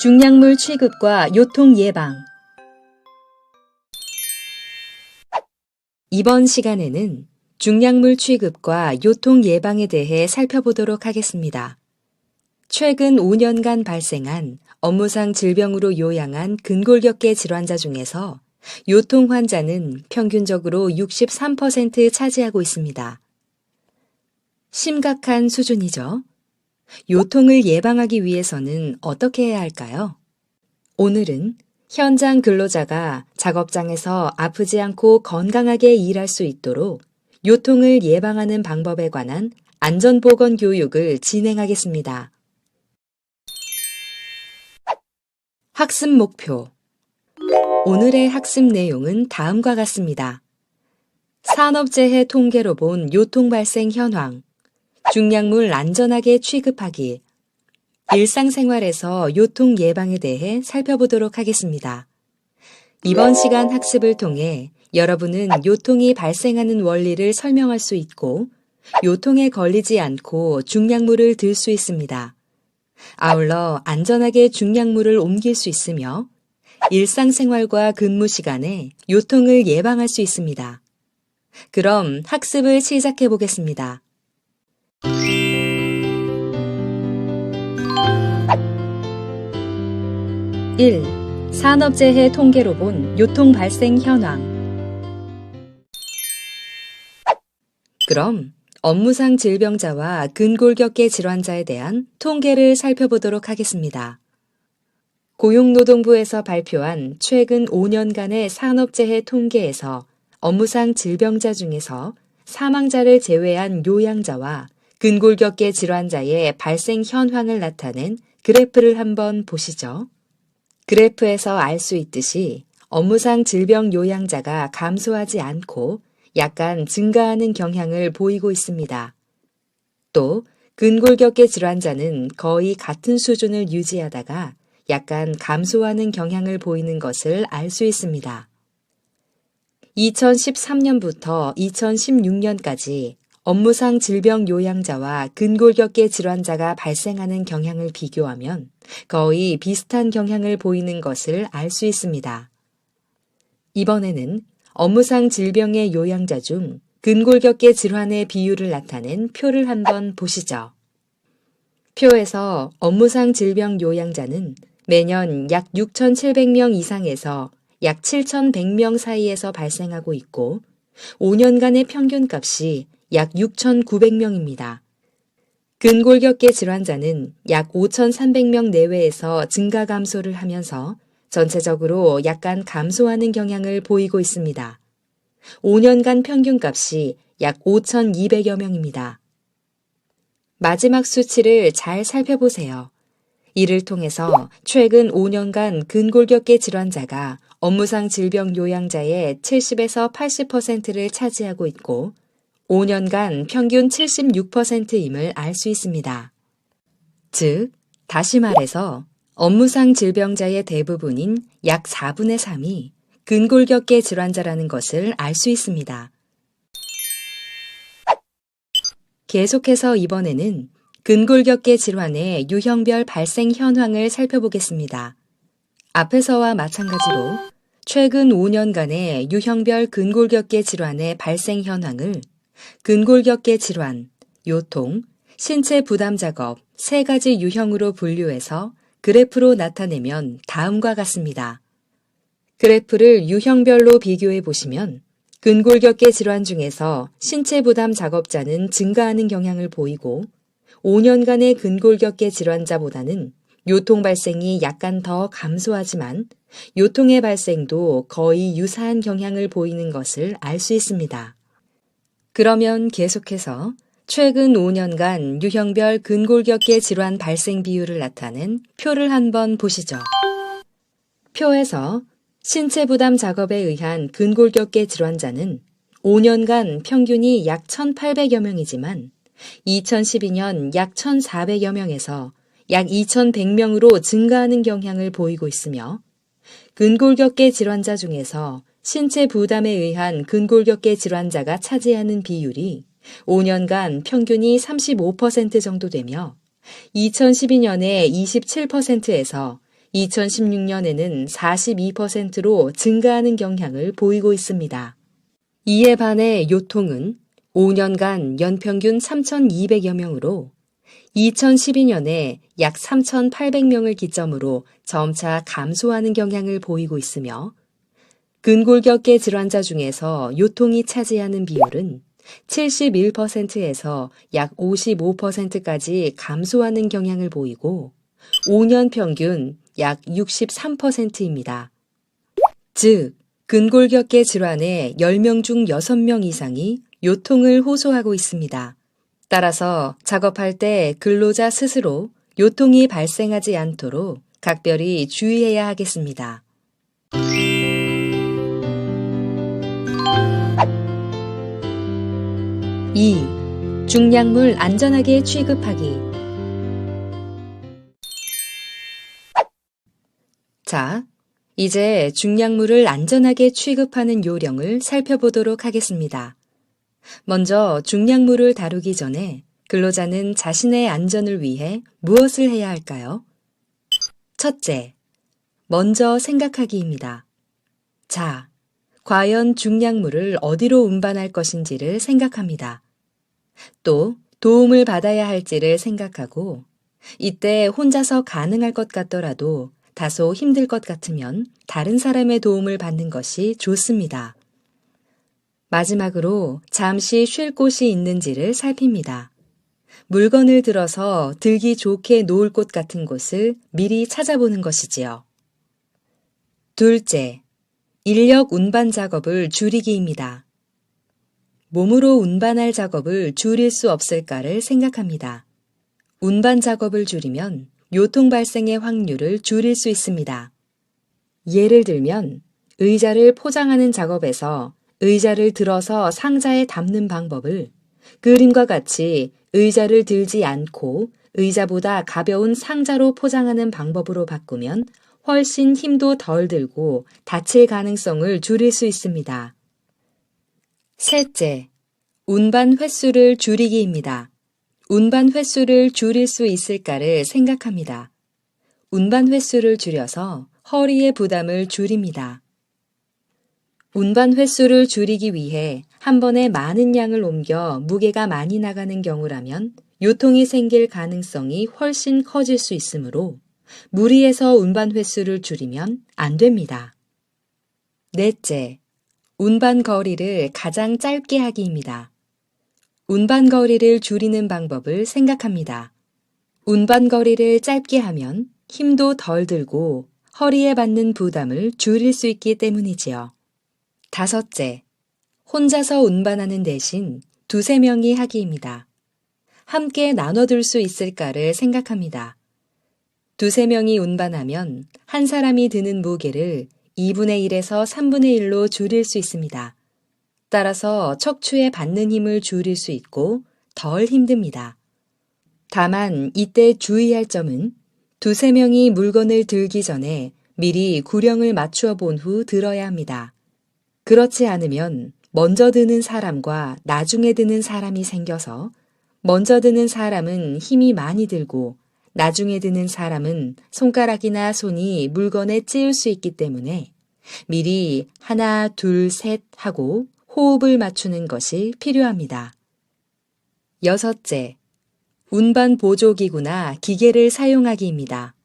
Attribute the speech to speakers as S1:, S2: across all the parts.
S1: 중약물 취급과 요통 예방. 이번 시간에는 중약물 취급과 요통 예방에 대해 살펴보도록 하겠습니다. 최근 5년간 발생한 업무상 질병으로 요양한 근골격계 질환자 중에서 요통 환자는 평균적으로 63% 차지하고 있습니다. 심각한 수준이죠. 요통을 예방하기 위해서는 어떻게 해야 할까요? 오늘은 현장 근로자가 작업장에서 아프지 않고 건강하게 일할 수 있도록 요통을 예방하는 방법에 관한 안전보건 교육을 진행하겠습니다. 학습 목표. 오늘의 학습 내용은 다음과 같습니다. 산업재해 통계로 본 요통 발생 현황, 중약물 안전하게 취급하기, 일상생활에서 요통 예방에 대해 살펴보도록 하겠습니다. 이번 시간 학습을 통해 여러분은 요통이 발생하는 원리를 설명할 수 있고 요통에 걸리지 않고 중약물을 들 수 있습니다. 아울러 안전하게 중약물을 옮길 수 있으며 일상생활과 근무 시간에 요통을 예방할 수 있습니다. 그럼 학습을 시작해 보겠습니다. 1. 산업재해 통계로 본 요통 발생 현황. 그럼 업무상 질병자와 근골격계 질환자에 대한 통계를 살펴보도록 하겠습니다. 고용노동부에서 발표한 최근 5년간의 산업재해 통계에서 업무상 질병자 중에서 사망자를 제외한 요양자와 근골격계 질환자의 발생 현황을 나타낸 그래프를 한번 보시죠. 그래프에서 알 수 있듯이 업무상 질병 요양자가 감소하지 않고 약간 증가하는 경향을 보이고 있습니다. 또 근골격계 질환자는 거의 같은 수준을 유지하다가 약간 감소하는 경향을 보이는 것을 알 수 있습니다. 2013년부터 2016년까지 업무상 질병 요양자와 근골격계 질환자가 발생하는 경향을 비교하면 거의 비슷한 경향을 보이는 것을 알 수 있습니다. 이번에는 업무상 질병의 요양자 중 근골격계 질환의 비율을 나타낸 표를 한번 보시죠. 표에서 업무상 질병 요양자는 매년 약 6,700명 이상에서 약 7,100명 사이에서 발생하고 있고 5년간의 평균값이 약 6,900명입니다. 근골격계 질환자는 약 5,300명 내외에서 증가 감소를 하면서 전체적으로 약간 감소하는 경향을 보이고 있습니다. 5년간 평균값이 약 5,200여 명입니다. 마지막 수치를 잘 살펴보세요. 이를 통해서 최근 5년간 근골격계 질환자가 업무상 질병 요양자의 70에서 80%를 차지하고 있고 5년간 평균 76%임을 알 수 있습니다. 즉, 다시 말해서 업무상 질병자의 대부분인 약 4분의 3이 근골격계 질환자라는 것을 알 수 있습니다. 계속해서 이번에는 근골격계 질환의 유형별 발생 현황을 살펴보겠습니다. 앞에서와 마찬가지로 최근 5년간의 유형별 근골격계 질환의 발생 현황을 근골격계 질환, 요통, 신체 부담 작업 3가지 유형으로 분류해서 그래프로 나타내면 다음과 같습니다. 그래프를 유형별로 비교해 보시면 근골격계 질환 중에서 신체 부담 작업자는 증가하는 경향을 보이고 5년간의 근골격계 질환자보다는 요통 발생이 약간 더 감소하지만 요통의 발생도 거의 유사한 경향을 보이는 것을 알 수 있습니다. 그러면 계속해서 최근 5년간 유형별 근골격계 질환 발생 비율을 나타낸 표를 한번 보시죠. 표에서 신체 부담 작업에 의한 근골격계 질환자는 5년간 평균이 약 1,800여 명이지만 2012년 약 1,400여 명에서 약 2,100명으로 증가하는 경향을 보이고 있으며 근골격계 질환자 중에서 신체 부담에 의한 근골격계 질환자가 차지하는 비율이 5년간 평균이 35% 정도 되며 2012년에 27%에서 2016년에는 42%로 증가하는 경향을 보이고 있습니다. 이에 반해 요통은 5년간 연평균 3,200여 명으로 2012년에 약 3,800명을 기점으로 점차 감소하는 경향을 보이고 있으며 근골격계 질환자 중에서 요통이 차지하는 비율은 71%에서 약 55%까지 감소하는 경향을 보이고 5년 평균 약 63%입니다. 즉, 근골격계 질환의 10명 중 6명 이상이 요통을 호소하고 있습니다. 따라서 작업할 때 근로자 스스로 요통이 발생하지 않도록 각별히 주의해야 하겠습니다. 2. 중약물 안전하게 취급하기. 자, 이제 중약물을 안전하게 취급하는 요령을 살펴보도록 하겠습니다. 먼저 중약물을 다루기 전에 근로자는 자신의 안전을 위해 무엇을 해야 할까요? 첫째, 먼저 생각하기입니다. 자, 과연 중약물을 어디로 운반할 것인지를 생각합니다. 또 도움을 받아야 할지를 생각하고 이때 혼자서 가능할 것 같더라도 다소 힘들 것 같으면 다른 사람의 도움을 받는 것이 좋습니다. 마지막으로 잠시 쉴 곳이 있는지를 살핍니다. 물건을 들어서 들기 좋게 놓을 곳 같은 곳을 미리 찾아보는 것이지요. 둘째, 인력 운반 작업을 줄이기입니다. 몸으로 운반할 작업을 줄일 수 없을까를 생각합니다. 운반 작업을 줄이면 요통 발생의 확률을 줄일 수 있습니다. 예를 들면 의자를 포장하는 작업에서 의자를 들어서 상자에 담는 방법을 그림과 같이 의자를 들지 않고 의자보다 가벼운 상자로 포장하는 방법으로 바꾸면 훨씬 힘도 덜 들고 다칠 가능성을 줄일 수 있습니다. 셋째, 운반 횟수를 줄이기입니다. 운반 횟수를 줄일 수 있을까를 생각합니다. 운반 횟수를 줄여서 허리의 부담을 줄입니다. 운반 횟수를 줄이기 위해 한 번에 많은 양을 옮겨 무게가 많이 나가는 경우라면 요통이 생길 가능성이 훨씬 커질 수 있으므로 무리해서 운반 횟수를 줄이면 안 됩니다. 넷째, 운반 거리를 가장 짧게 하기입니다. 운반 거리를 줄이는 방법을 생각합니다. 운반 거리를 짧게 하면 힘도 덜 들고 허리에 받는 부담을 줄일 수 있기 때문이지요. 다섯째, 혼자서 운반하는 대신 2~3명이 하기입니다. 함께 나눠둘 수 있을까를 생각합니다. 2~3명이 운반하면 한 사람이 드는 무게를 2분의 1에서 3분의 1로 줄일 수 있습니다. 따라서 척추에 받는 힘을 줄일 수 있고 덜 힘듭니다. 다만 이때 주의할 점은 2~3명이 물건을 들기 전에 미리 구령을 맞추어 본 후 들어야 합니다. 그렇지 않으면 먼저 드는 사람과 나중에 드는 사람이 생겨서 먼저 드는 사람은 힘이 많이 들고 나중에 드는 사람은 손가락이나 손이 물건에 찌을 수 있기 때문에 미리 하나, 둘, 셋 하고 호흡을 맞추는 것이 필요합니다. 여섯째, 운반 보조기구나 기계를 사용하기입니다.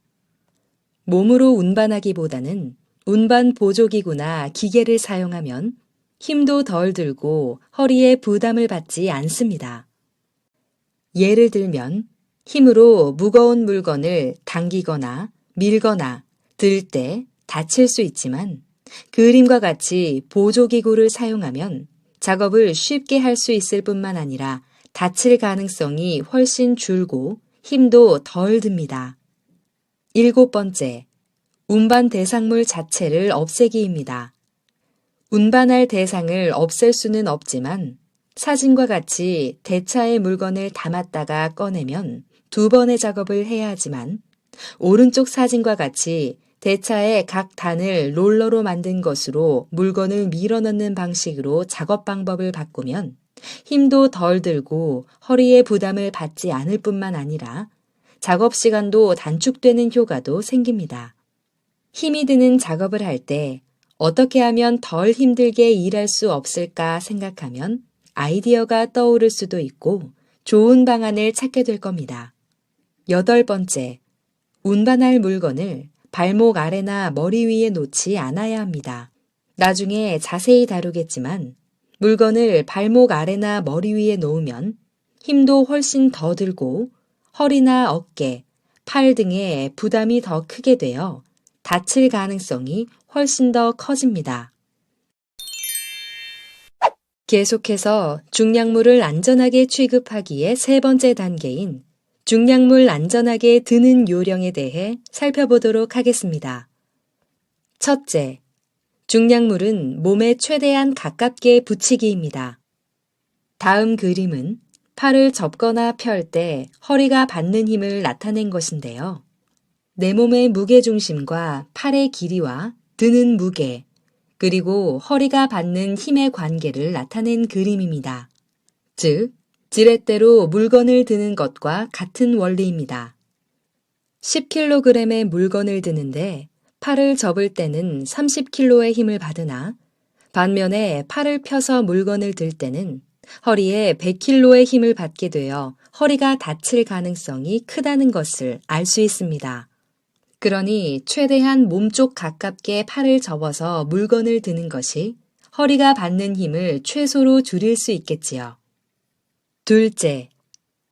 S1: 몸으로 운반하기보다는 운반 보조기구나 기계를 사용하면 힘도 덜 들고 허리에 부담을 받지 않습니다. 예를 들면 힘으로 무거운 물건을 당기거나 밀거나 들 때 다칠 수 있지만 그림과 같이 보조기구를 사용하면 작업을 쉽게 할 수 있을 뿐만 아니라 다칠 가능성이 훨씬 줄고 힘도 덜 듭니다. 7번째, 운반 대상물 자체를 없애기입니다. 운반할 대상을 없앨 수는 없지만 사진과 같이 대차에 물건을 담았다가 꺼내면 2번의 작업을 해야 하지만 오른쪽 사진과 같이 대차에 각 단을 롤러로 만든 것으로 물건을 밀어넣는 방식으로 작업 방법을 바꾸면 힘도 덜 들고 허리에 부담을 받지 않을 뿐만 아니라 작업 시간도 단축되는 효과도 생깁니다. 힘이 드는 작업을 할 때 어떻게 하면 덜 힘들게 일할 수 없을까 생각하면 아이디어가 떠오를 수도 있고 좋은 방안을 찾게 될 겁니다. 8번째, 운반할 물건을 발목 아래나 머리 위에 놓지 않아야 합니다. 나중에 자세히 다루겠지만 물건을 발목 아래나 머리 위에 놓으면 힘도 훨씬 더 들고 허리나 어깨, 팔 등에 부담이 더 크게 되어 다칠 가능성이 훨씬 더 커집니다. 계속해서 중량물을 안전하게 취급하기의 3번째 단계인 중량물 안전하게 드는 요령에 대해 살펴보도록 하겠습니다. 첫째, 중량물은 몸에 최대한 가깝게 붙이기입니다. 다음 그림은 팔을 접거나 펼 때 허리가 받는 힘을 나타낸 것인데요. 내 몸의 무게중심과 팔의 길이와 드는 무게, 그리고 허리가 받는 힘의 관계를 나타낸 그림입니다. 즉, 지렛대로 물건을 드는 것과 같은 원리입니다. 10kg의 물건을 드는데 팔을 접을 때는 30kg의 힘을 받으나 반면에 팔을 펴서 물건을 들 때는 허리에 100kg의 힘을 받게 되어 허리가 다칠 가능성이 크다는 것을 알 수 있습니다. 그러니 최대한 몸쪽 가깝게 팔을 접어서 물건을 드는 것이 허리가 받는 힘을 최소로 줄일 수 있겠지요. 둘째,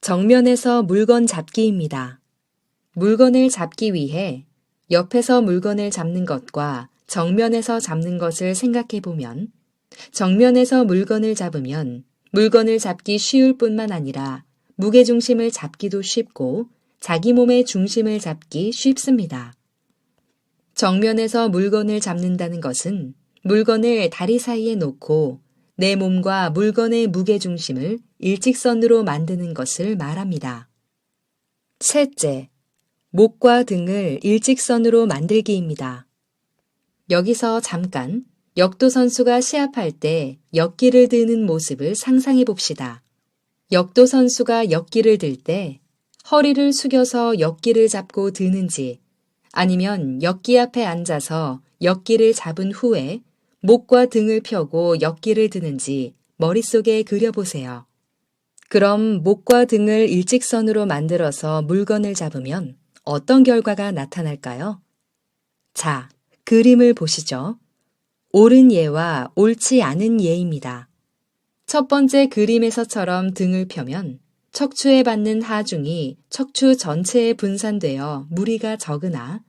S1: 정면에서 물건 잡기입니다. 물건을 잡기 위해 옆에서 물건을 잡는 것과 정면에서 잡는 것을 생각해 보면 정면에서 물건을 잡으면 물건을 잡기 쉬울 뿐만 아니라 무게중심을 잡기도 쉽고 자기 몸의 중심을 잡기 쉽습니다. 정면에서 물건을 잡는다는 것은 물건을 다리 사이에 놓고 내 몸과 물건의 무게중심을 일직선으로 만드는 것을 말합니다. 셋째, 목과 등을 일직선으로 만들기입니다. 여기서 잠깐 역도 선수가 시합할 때 역기를 드는 모습을 상상해 봅시다. 역도 선수가 역기를 들 때 허리를 숙여서 역기를 잡고 드는지 아니면 역기 앞에 앉아서 역기를 잡은 후에 목과 등을 펴고 역기를 드는지 머릿속에 그려보세요. 그럼 목과 등을 일직선으로 만들어서 물건을 잡으면 어떤 결과가 나타날까요? 자, 그림을 보시죠. 옳은 예와 옳지 않은 예입니다. 첫 번째 그림에서처럼 등을 펴면 척추에 받는 하중이 척추 전체에 분산되어 무리가 적으나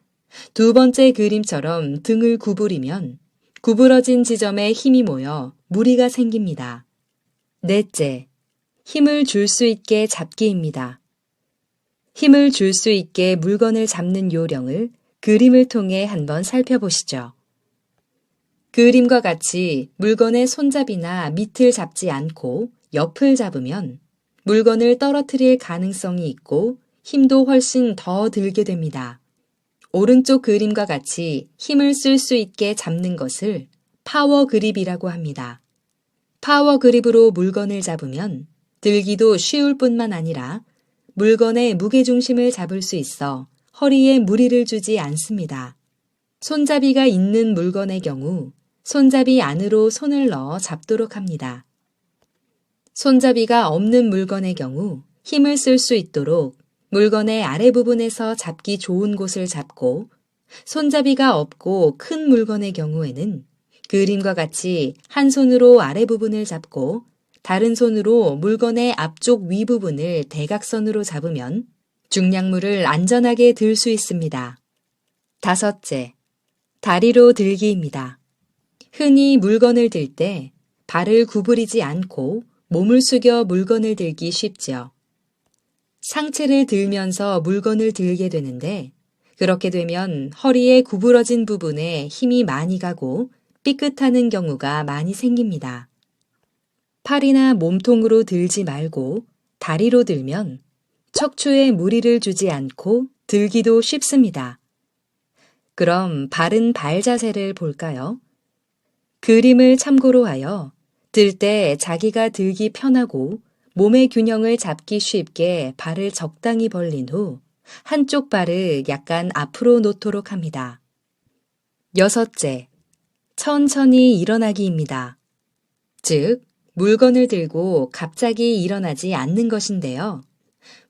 S1: 두 번째 그림처럼 등을 구부리면 구부러진 지점에 힘이 모여 무리가 생깁니다. 넷째, 힘을 줄 수 있게 잡기입니다. 힘을 줄 수 있게 물건을 잡는 요령을 그림을 통해 한번 살펴보시죠. 그림과 같이 물건의 손잡이나 밑을 잡지 않고 옆을 잡으면 물건을 떨어뜨릴 가능성이 있고 힘도 훨씬 더 들게 됩니다. 오른쪽 그림과 같이 힘을 쓸 수 있게 잡는 것을 파워 그립이라고 합니다. 파워 그립으로 물건을 잡으면 들기도 쉬울 뿐만 아니라 물건의 무게중심을 잡을 수 있어 허리에 무리를 주지 않습니다. 손잡이가 있는 물건의 경우 손잡이 안으로 손을 넣어 잡도록 합니다. 손잡이가 없는 물건의 경우 힘을 쓸 수 있도록 물건의 아래 부분에서 잡기 좋은 곳을 잡고 손잡이가 없고 큰 물건의 경우에는 그림과 같이 한 손으로 아래 부분을 잡고 다른 손으로 물건의 앞쪽 윗부분을 대각선으로 잡으면 중량물을 안전하게 들 수 있습니다. 다섯째, 다리로 들기입니다. 흔히 물건을 들 때 발을 구부리지 않고 몸을 숙여 물건을 들기 쉽죠. 상체를 들면서 물건을 들게 되는데 그렇게 되면 허리에 구부러진 부분에 힘이 많이 가고 삐끗하는 경우가 많이 생깁니다. 팔이나 몸통으로 들지 말고 다리로 들면 척추에 무리를 주지 않고 들기도 쉽습니다. 그럼 바른 발 자세를 볼까요? 그림을 참고로 하여 들 때 자기가 들기 편하고 몸의 균형을 잡기 쉽게 발을 적당히 벌린 후 한쪽 발을 약간 앞으로 놓도록 합니다. 6째, 천천히 일어나기입니다. 즉, 물건을 들고 갑자기 일어나지 않는 것인데요.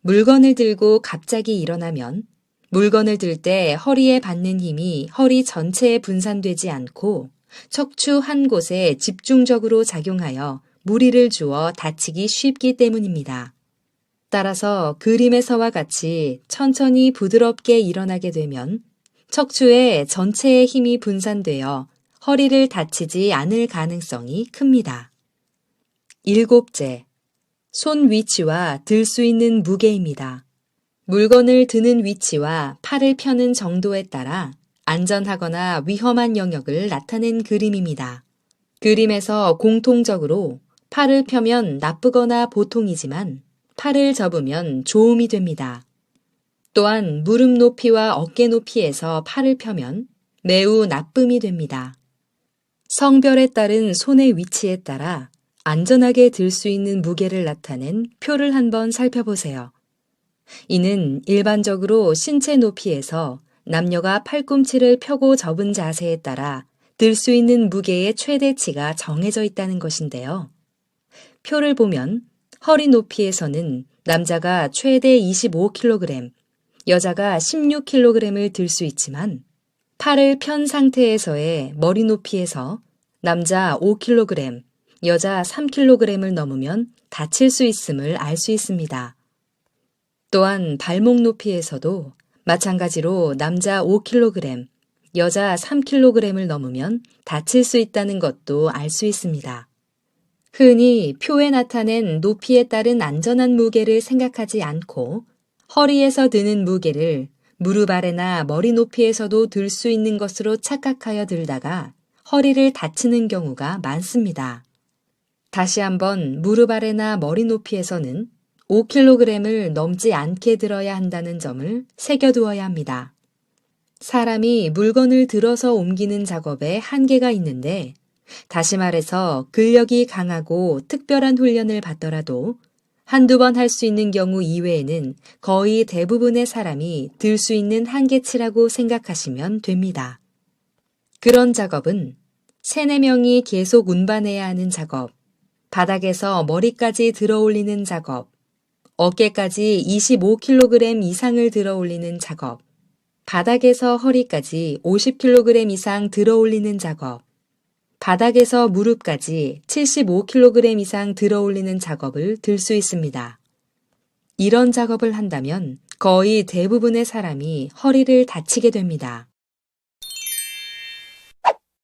S1: 물건을 들고 갑자기 일어나면 물건을 들 때 허리에 받는 힘이 허리 전체에 분산되지 않고 척추 한 곳에 집중적으로 작용하여 무리를 주어 다치기 쉽기 때문입니다. 따라서 그림에서와 같이 천천히 부드럽게 일어나게 되면 척추에 전체의 힘이 분산되어 허리를 다치지 않을 가능성이 큽니다. 7째, 손 위치와 들 수 있는 무게입니다. 물건을 드는 위치와 팔을 펴는 정도에 따라 안전하거나 위험한 영역을 나타낸 그림입니다. 그림에서 공통적으로 팔을 펴면 나쁘거나 보통이지만 팔을 접으면 좋음이 됩니다. 또한 무릎 높이와 어깨 높이에서 팔을 펴면 매우 나쁨이 됩니다. 성별에 따른 손의 위치에 따라 안전하게 들 수 있는 무게를 나타낸 표를 한번 살펴보세요. 이는 일반적으로 신체 높이에서 남녀가 팔꿈치를 펴고 접은 자세에 따라 들 수 있는 무게의 최대치가 정해져 있다는 것인데요. 표를 보면 허리 높이에서는 남자가 최대 25kg, 여자가 16kg을 들 수 있지만 팔을 편 상태에서의 머리 높이에서 남자 5kg, 여자 3kg을 넘으면 다칠 수 있음을 알 수 있습니다. 또한 발목 높이에서도 마찬가지로 남자 5kg, 여자 3kg을 넘으면 다칠 수 있다는 것도 알 수 있습니다. 흔히 표에 나타낸 높이에 따른 안전한 무게를 생각하지 않고 허리에서 드는 무게를 무릎 아래나 머리 높이에서도 들 수 있는 것으로 착각하여 들다가 허리를 다치는 경우가 많습니다. 다시 한번 무릎 아래나 머리 높이에서는 5kg을 넘지 않게 들어야 한다는 점을 새겨두어야 합니다. 사람이 물건을 들어서 옮기는 작업에 한계가 있는데, 다시 말해서 근력이 강하고 특별한 훈련을 받더라도 한두 번 할 수 있는 경우 이외에는 거의 대부분의 사람이 들 수 있는 한계치라고 생각하시면 됩니다. 그런 작업은 3, 4명이 계속 운반해야 하는 작업, 바닥에서 머리까지 들어 올리는 작업, 어깨까지 25kg 이상을 들어 올리는 작업, 바닥에서 허리까지 50kg 이상 들어 올리는 작업, 바닥에서 무릎까지 75kg 이상 들어 올리는 작업을 들 수 있습니다. 이런 작업을 한다면 거의 대부분의 사람이 허리를 다치게 됩니다.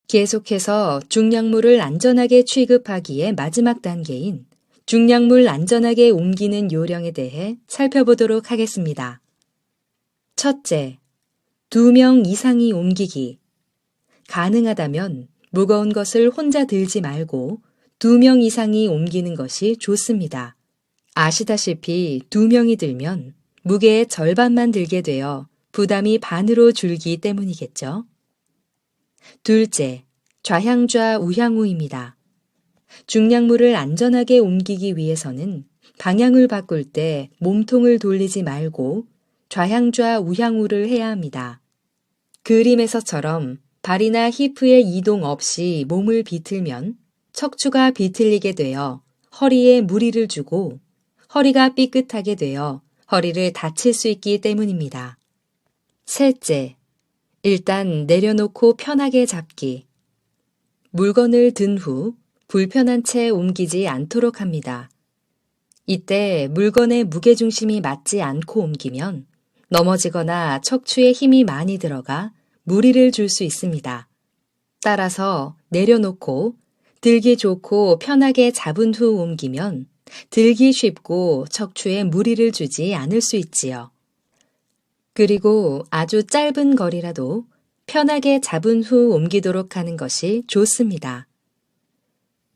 S1: 계속해서 중량물을 안전하게 취급하기의 마지막 단계인 중량물 안전하게 옮기는 요령에 대해 살펴보도록 하겠습니다. 첫째, 2명 이상이 옮기기. 가능하다면 무거운 것을 혼자 들지 말고 2명 이상이 옮기는 것이 좋습니다. 아시다시피 2명이 들면 무게의 절반만 들게 되어 부담이 반으로 줄기 때문이겠죠. 둘째, 좌향좌 우향우입니다. 중량물을 안전하게 옮기기 위해서는 방향을 바꿀 때 몸통을 돌리지 말고 좌향좌 우향우를 해야 합니다. 그림에서처럼 발이나 히프의 이동 없이 몸을 비틀면 척추가 비틀리게 되어 허리에 무리를 주고 허리가 삐끗하게 되어 허리를 다칠 수 있기 때문입니다. 셋째, 일단 내려놓고 편하게 잡기. 물건을 든 후 불편한 채 옮기지 않도록 합니다. 이때 물건의 무게중심이 맞지 않고 옮기면 넘어지거나 척추에 힘이 많이 들어가 무리를 줄 수 있습니다. 따라서 내려놓고 들기 좋고 편하게 잡은 후 옮기면 들기 쉽고 척추에 무리를 주지 않을 수 있지요. 그리고 아주 짧은 거리라도 편하게 잡은 후 옮기도록 하는 것이 좋습니다.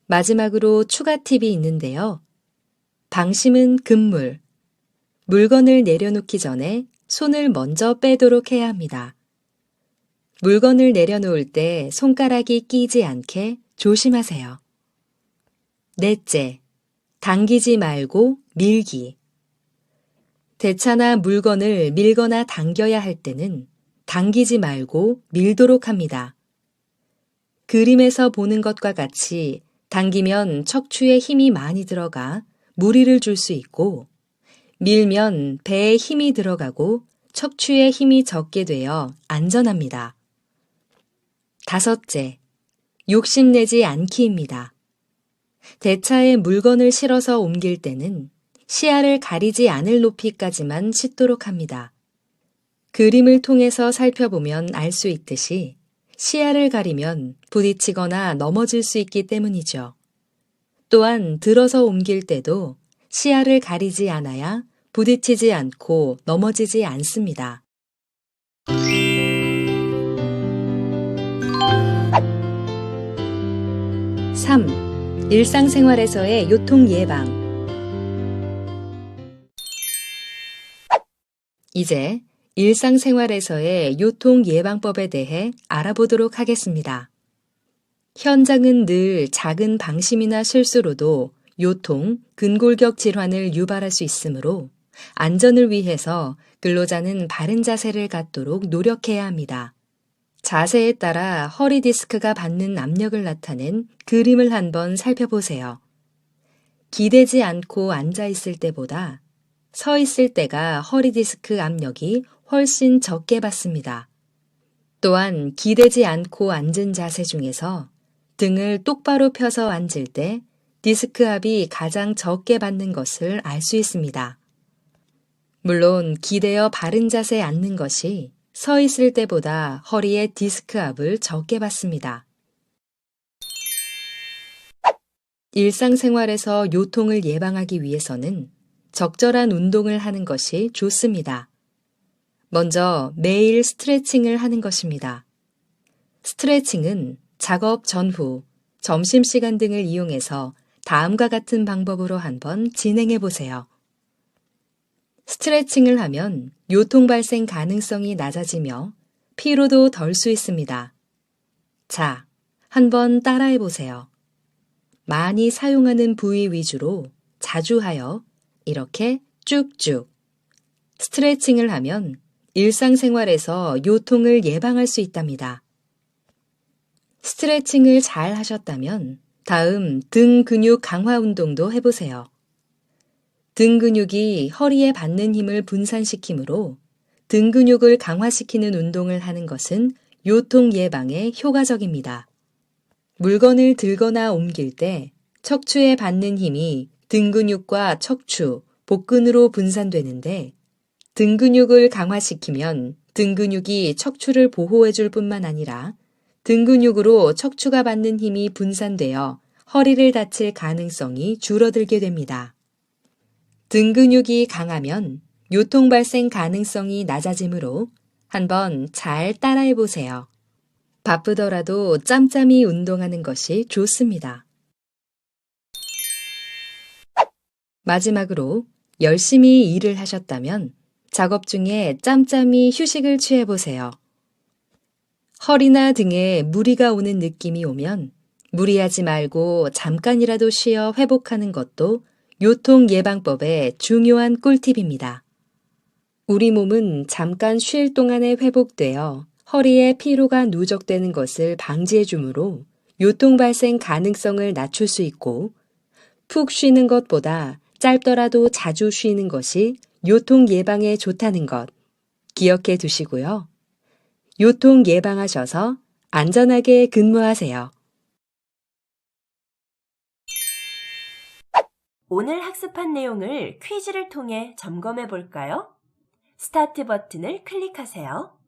S1: 마지막으로 추가 팁이 있는데요. 방심은 금물. 물건을 내려놓기 전에 손을 먼저 빼도록 해야 합니다. 물건을 내려놓을 때 손가락이 끼지 않게 조심하세요. 넷째, 당기지 말고 밀기. 대차나 물건을 밀거나 당겨야 할 때는 당기지 말고 밀도록 합니다. 그림에서 보는 것과 같이 당기면 척추에 힘이 많이 들어가 무리를 줄 수 있고, 밀면 배에 힘이 들어가고 척추에 힘이 적게 되어 안전합니다. 다섯째, 욕심내지 않기입니다. 대차에 물건을 실어서 옮길 때는 시야를 가리지 않을 높이까지만 싣도록 합니다. 그림을 통해서 살펴보면 알 수 있듯이 시야를 가리면 부딪히거나 넘어질 수 있기 때문이죠. 또한 들어서 옮길 때도 시야를 가리지 않아야 부딪히지 않고 넘어지지 않습니다. 3. 일상생활에서의 요통 예방. 이제 일상생활에서의 요통 예방법에 대해 알아보도록 하겠습니다. 현장은 늘 작은 방심이나 실수로도 요통, 근골격 질환을 유발할 수 있으므로 안전을 위해서 근로자는 바른 자세를 갖도록 노력해야 합니다. 자세에 따라 허리 디스크가 받는 압력을 나타낸 그림을 한번 살펴보세요. 기대지 않고 앉아 있을 때보다 서 있을 때가 허리 디스크 압력이 훨씬 적게 받습니다. 또한 기대지 않고 앉은 자세 중에서 등을 똑바로 펴서 앉을 때 디스크 압이 가장 적게 받는 것을 알 수 있습니다. 물론 기대어 바른 자세에 앉는 것이 서 있을 때보다 허리에 디스크 압을 적게 받습니다. 일상생활에서 요통을 예방하기 위해서는 적절한 운동을 하는 것이 좋습니다. 먼저 매일 스트레칭을 하는 것입니다. 스트레칭은 작업 전후, 점심시간 등을 이용해서 다음과 같은 방법으로 한번 진행해 보세요. 스트레칭을 하면 요통 발생 가능성이 낮아지며 피로도 덜 수 있습니다. 자, 한번 따라해 보세요. 많이 사용하는 부위 위주로 자주 하여 이렇게 쭉쭉. 스트레칭을 하면 일상생활에서 요통을 예방할 수 있답니다. 스트레칭을 잘 하셨다면 다음 등 근육 강화 운동도 해보세요. 등 근육이 허리에 받는 힘을 분산시키므로 등 근육을 강화시키는 운동을 하는 것은 요통 예방에 효과적입니다. 물건을 들거나 옮길 때 척추에 받는 힘이 등 근육과 척추, 복근으로 분산되는데 등 근육을 강화시키면 등 근육이 척추를 보호해 줄 뿐만 아니라 등 근육으로 척추가 받는 힘이 분산되어 허리를 다칠 가능성이 줄어들게 됩니다. 등 근육이 강하면 요통 발생 가능성이 낮아지므로 한번 잘 따라해 보세요. 바쁘더라도 짬짬이 운동하는 것이 좋습니다. 마지막으로 열심히 일을 하셨다면 작업 중에 짬짬이 휴식을 취해 보세요. 허리나 등에 무리가 오는 느낌이 오면 무리하지 말고 잠깐이라도 쉬어 회복하는 것도 요통 예방법의 중요한 꿀팁입니다. 우리 몸은 잠깐 쉴 동안에 회복되어 허리에 피로가 누적되는 것을 방지해 주므로 요통 발생 가능성을 낮출 수 있고 푹 쉬는 것보다 짧더라도 자주 쉬는 것이 요통 예방에 좋다는 것 기억해 두시고요. 요통 예방하셔서 안전하게 근무하세요.
S2: 오늘 학습한 내용을 퀴즈를 통해 점검해 볼까요? 스타트 버튼을 클릭하세요.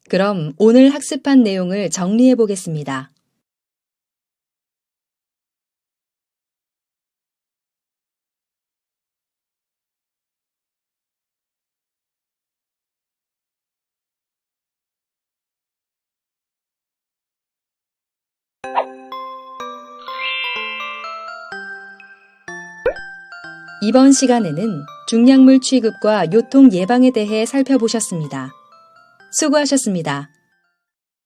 S1: 그럼 오늘 학습한 내용을 정리해 보겠습니다. 이번 시간에는 중약물 취급과 요통 예방에 대해 살펴보셨습니다. 수고하셨습니다.